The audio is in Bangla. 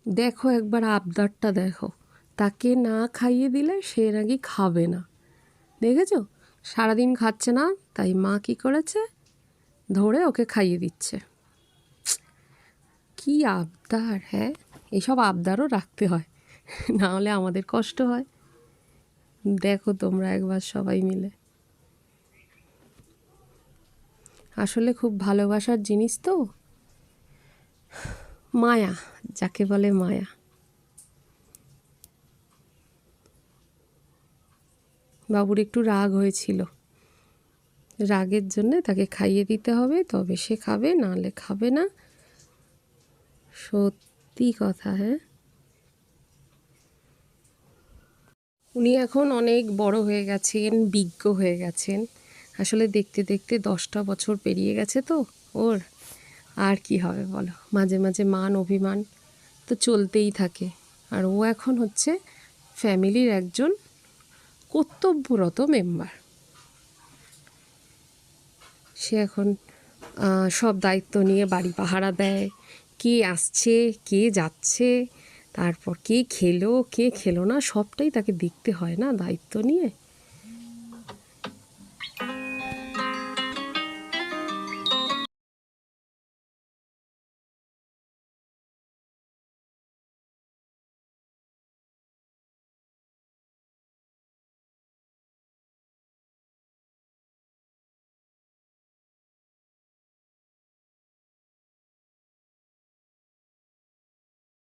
দেখো একবার আবদারটা দেখো, তাকে না খাইয়ে দিলে সে নাকি খাবে না। দেখেছো, সারাদিন খাচ্ছে না, তাই মা কী করেছে, ধরে ওকে খাইয়ে দিচ্ছে। কি আবদার! হ্যাঁ, এইসব আবদারও রাখতে হয়, না হলে আমাদের কষ্ট হয়। দেখো তোমরা একবার সবাই মিলে, আসলে খুব ভালোবাসার জিনিস তো, মায়া, যাকে বলে মায়া। বাবুর একটু রাগ হয়েছিল, রাগের জন্যে তাকে খাইয়ে দিতে হবে, তবে সে খাবে, নাহলে খাবে না। সত্যি কথা। হ্যাঁ, উনি এখন অনেক বড় হয়ে গেছেন, বিজ্ঞ হয়ে গেছেন। আসলে দেখতে দেখতে 10টা বছর পেরিয়ে গেছে তো ওর, আর কি হবে বলো, মাঝে মাঝে মান অভিমান তো চলতেই থাকে। আর ও এখন হচ্ছে ফ্যামিলির একজন কর্তব্যরত মেম্বার। সে এখন সব দায়িত্ব নিয়ে বাড়ি পাহারা দেয়, কে আসছে কে যাচ্ছে, তারপর কে খেলো কে খেলো না, সবটাই তাকে দেখতে হয় না দায়িত্ব নিয়ে।